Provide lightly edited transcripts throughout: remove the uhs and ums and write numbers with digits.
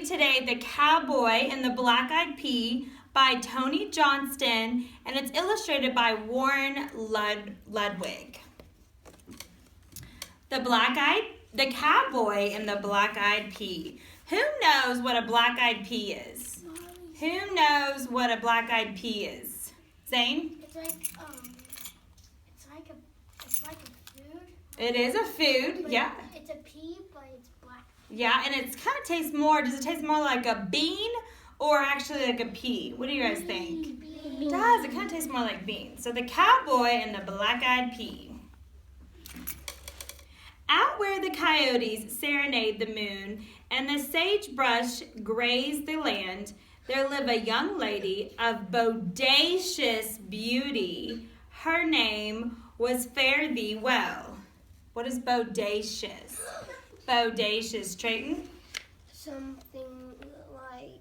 today The Cowboy and the Black-Eyed Pea by Tony Johnston, and it's illustrated by Warren Ludwig. The Cowboy and the Black-Eyed Pea. Who knows what a black-eyed pea is? Who knows what a black-eyed pea is? Zane? It's like a food. It is a food, But yeah. It's a pea, but it's black. Yeah, and it kind of tastes more, does it taste more like a bean or actually like a pea? What do you guys think? Bean. It does, it kind of tastes more like beans. So the cowboy and the black-eyed pea. Out where the coyotes serenade the moon and the sagebrush graze the land, there lived a young lady of bodacious beauty. Her name was Fare Thee Well. What is bodacious? Bodacious, Trayton? Something like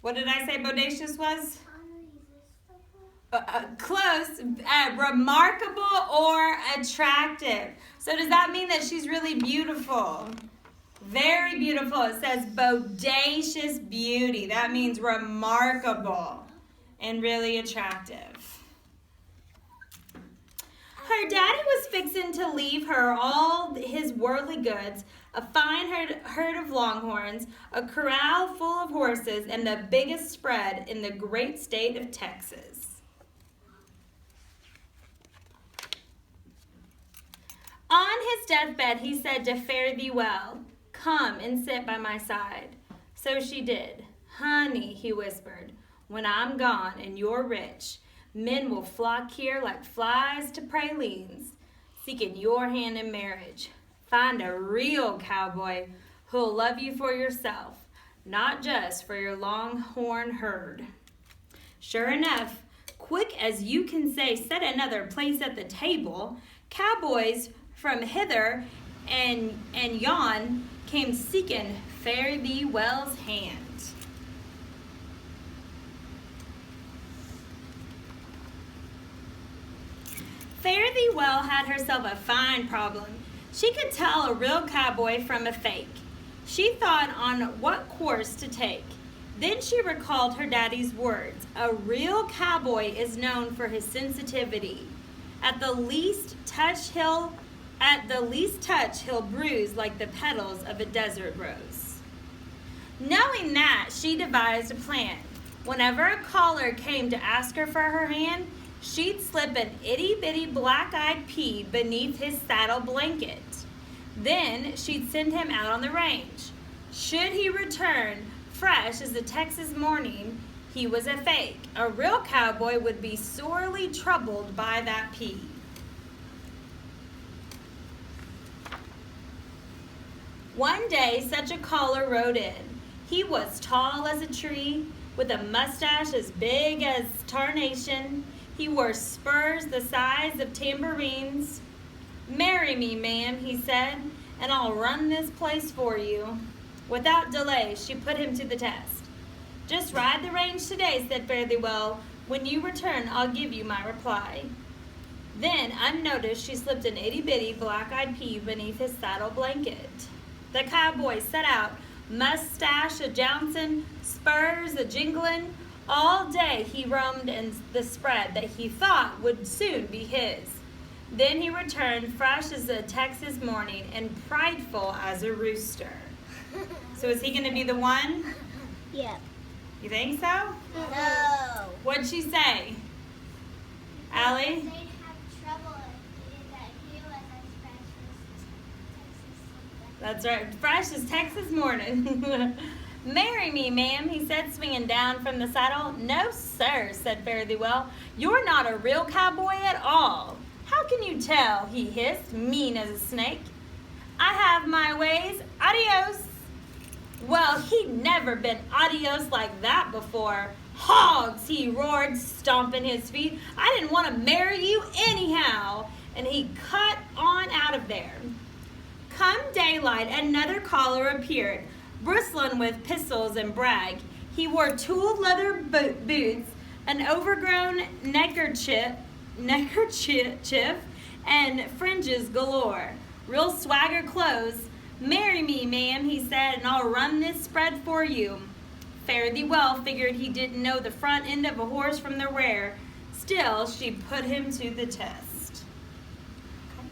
What did I say bodacious was? unirresistible. Close. Remarkable or attractive. So does that mean that she's really beautiful? Very beautiful. It says bodacious beauty. That means remarkable and really attractive. Her daddy was fixing to leave her all his worldly goods, a fine herd of longhorns, a corral full of horses, and the biggest spread in the great state of Texas. On his deathbed, he said to Fare Thee Well, "Come and sit by my side." So she did. "Honey," he whispered, "when I'm gone and you're rich, men will flock here like flies to pralines, seeking your hand in marriage. Find a real cowboy who'll love you for yourself, not just for your longhorn herd." Sure enough, quick as you can say, set another place at the table, cowboys from hither and yon came seeking Fare Thee Well's hand. Fare Thee Well had herself a fine problem. She could tell a real cowboy from a fake. She thought on what course to take. Then she recalled her daddy's words. A real cowboy is known for his sensitivity. At the least touch, he'll bruise like the petals of a desert rose. Knowing that, she devised a plan. Whenever a caller came to ask her for her hand, she'd slip an itty-bitty black-eyed pea beneath his saddle blanket. Then she'd send him out on the range. Should he return fresh as the Texas morning, he was a fake. A real cowboy would be sorely troubled by that pea. One day, such a caller rode in. He was tall as a tree, with a mustache as big as tarnation. He wore spurs the size of tambourines. "Marry me, ma'am," he said, "and I'll run this place for you." Without delay, she put him to the test. "Just ride the range today," said Fare Thee Well. "When you return, I'll give you my reply." Then, unnoticed, she slipped an itty-bitty black-eyed pea beneath his saddle blanket. The cowboy set out, mustache a-jouncing, spurs a-jingling. All day he roamed in the spread that he thought would soon be his. Then he returned fresh as a Texas morning and prideful as a rooster. So is he going to be the one? Yeah. You think so? No. What'd she say? Allie? They'd have trouble if that he was as fresh as Texas. That's right. Fresh as Texas morning. "Marry me, ma'am," he said, swinging down from the saddle. "No, sir," said Fare Thee Well. "You're not a real cowboy at all." "How can you tell?" he hissed, mean as a snake. "I have my ways. Adios." Well, he'd never been adios like that before. "Hogs," he roared, stomping his feet. "I didn't want to marry you anyhow." And he cut on out of there. Come daylight, another caller appeared, bristling with pistols and brag. He wore tooled leather boots, an overgrown neckerchief, and fringes galore. Real swagger clothes. "Marry me, ma'am," he said, "and I'll run this spread for you." Fare thee well figured he didn't know the front end of a horse from the rear. Still, she put him to the test. Okay.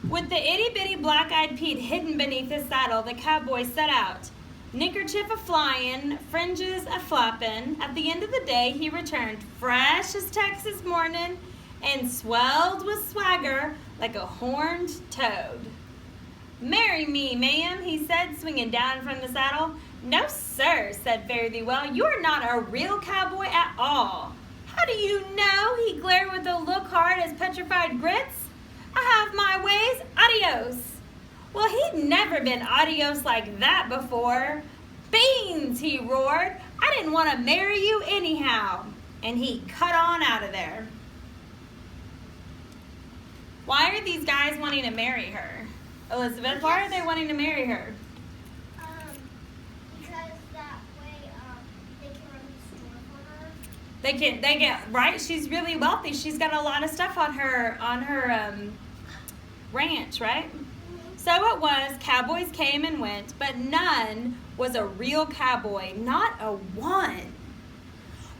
With the itty-bitty black-eyed Pea hidden beneath his saddle, the cowboy set out. Knickerchief a-flying, fringes a-flopping. At the end of the day, he returned fresh as Texas morning and swelled with swagger like a horned toad. "Marry me, ma'am," he said, swinging down from the saddle. "No, sir," said Fare Thee Well. "You are not a real cowboy at all." "How do you know?" He glared with a look hard as petrified grits. "I have my ways. Adios." Well, he'd never been adios like that before. "Beans," he roared. "I didn't want to marry you anyhow." And he cut on out of there. Why are these guys wanting to marry her? Elizabeth, why are they wanting to marry her? Because that way they can run the store for her. They get right. She's really wealthy. She's got a lot of stuff on her ranch, right? So it was. Cowboys came and went, but none was a real cowboy. Not a one.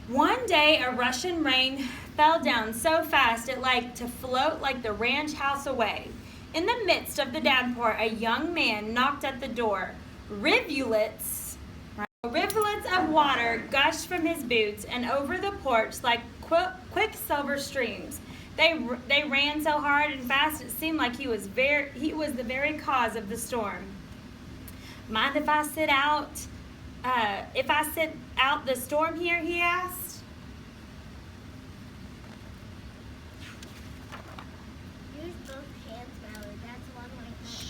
One day, a rushing rain fell down so fast it liked to float like the ranch house away. In the midst of the downpour, a young man knocked at the door. Rivulets of water gushed from his boots and over the porch like quicksilver streams. They ran so hard and fast it seemed like he was the very cause of the storm. "Mind if I sit out the storm here?" he asked. Use both hands, Mallory. That's one way not.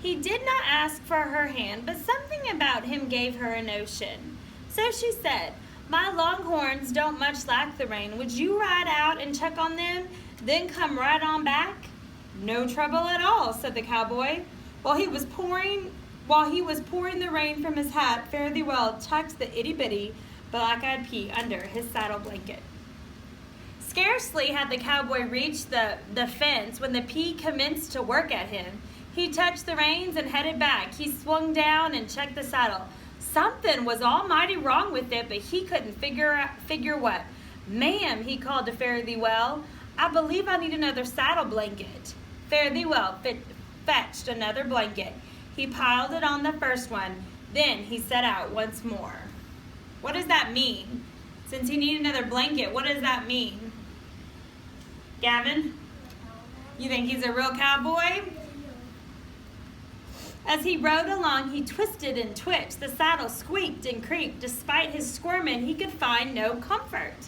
He did not ask for her hand, but something about him gave her a notion. So she said, "My longhorns don't much lack the rain. Would you ride out and check on them, then come right on back?" "No trouble at all," said the cowboy. While he was pouring the rain from his hat, Fare Thee Well tucked the itty-bitty black-eyed Pea under his saddle blanket. Scarcely had the cowboy reached the fence when the Pea commenced to work at him. He touched the reins and headed back. He swung down and checked the saddle. Something was almighty wrong with it, but he couldn't figure what. "Ma'am," he called to Fare Thee Well, "I believe I need another saddle blanket." Fare Thee Well fetched another blanket. He piled it on the first one. Then he set out once more. What does that mean? Since he needed another blanket, what does that mean? Gavin, you think he's a real cowboy? As he rode along, he twisted and twitched. The saddle squeaked and creaked. Despite his squirming, he could find no comfort.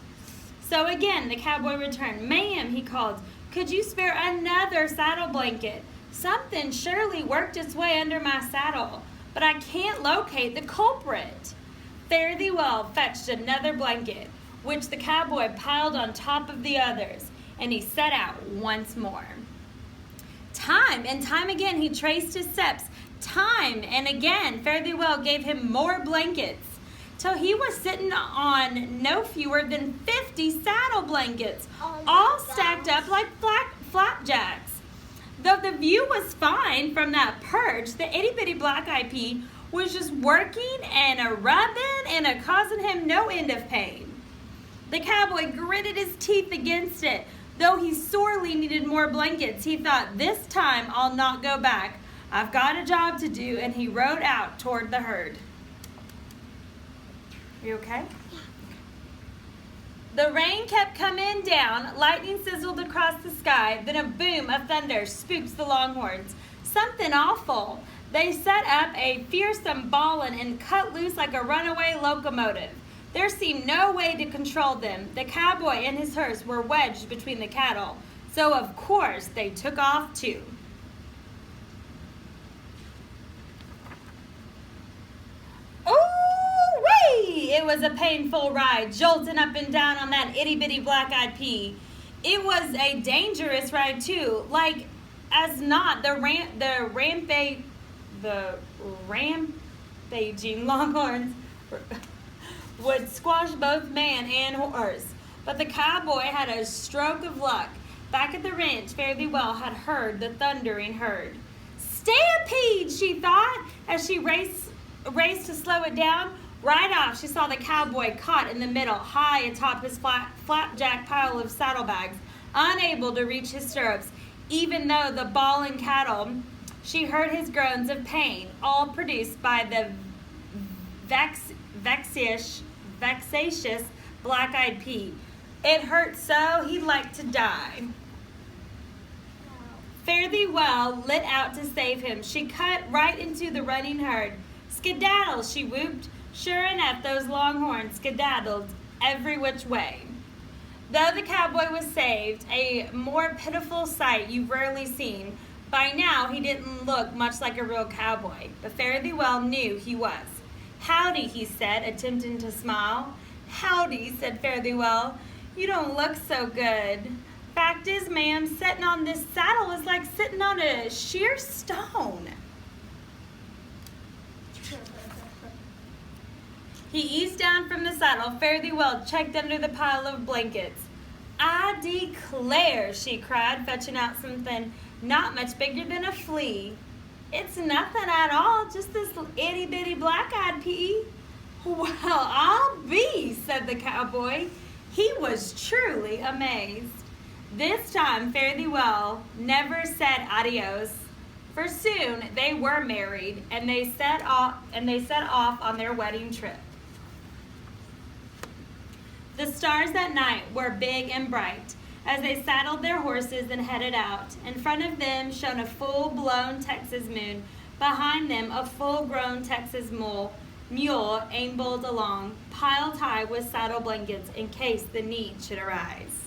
So again, the cowboy returned. "Ma'am," he called, "could you spare another saddle blanket? Something surely worked its way under my saddle, but I can't locate the culprit." Fare Thee Well fetched another blanket, which the cowboy piled on top of the others, and he set out once more. Time and time again he traced his steps. Time and again Fare Thee Well gave him more blankets, till he was sitting on no fewer than 50 saddle blankets, all stacked up like flapjacks. Though the view was fine from that perch, the itty-bitty black-eyed Pea was just working and a-rubbing and a-causing him no end of pain. The cowboy gritted his teeth against it. Though he sorely needed more blankets, he thought, "This time I'll not go back. I've got a job to do," and he rode out toward the herd. Are you okay? The rain kept coming down, lightning sizzled across the sky, then a boom of thunder spooked the longhorns. Something awful. They set up a fearsome bawling and cut loose like a runaway locomotive. There seemed no way to control them. The cowboy and his horse were wedged between the cattle, so of course they took off too. Ooh-wee! It was a painful ride, jolting up and down on that itty-bitty black-eyed Pea. It was a dangerous ride too, like as not the rampaging longhorns would squash both man and horse. But the cowboy had a stroke of luck. Back at the ranch, Fare Thee Well had heard the thundering herd. Stampede, she thought, as she raced to slow it down. Right off, she saw the cowboy caught in the middle, high atop his flapjack pile of saddlebags, unable to reach his stirrups. Even though the bawling cattle, she heard his groans of pain, all produced by the vexatious Black-Eyed Pea. It hurt so he'd like to die. Fare Thee Well lit out to save him. She cut right into the running herd. Skedaddle, she whooped. Sure enough, those longhorns skedaddled every which way. Though the cowboy was saved, a more pitiful sight you've rarely seen. By now, he didn't look much like a real cowboy, but Fare Thee Well knew he was. Howdy, he said, attempting to smile. Howdy, said Fare Thee Well. You don't look so good. Fact is, ma'am, sitting on this saddle is like sitting on a sheer stone. He eased down from the saddle. Fare Thee Well checked under the pile of blankets. I declare, she cried, fetching out something not much bigger than a flea. It's nothing at all, just this itty-bitty black-eyed pea. Well, I'll be, said the cowboy. He was truly amazed. This time, Fare Thee Well never said adios, for soon they were married, and they set off on their wedding trip. The stars that night were big and bright as they saddled their horses and headed out. In front of them shone a full-blown Texas moon. Behind them, a full-grown Texas mule ambled along, piled high with saddle blankets in case the need should arise.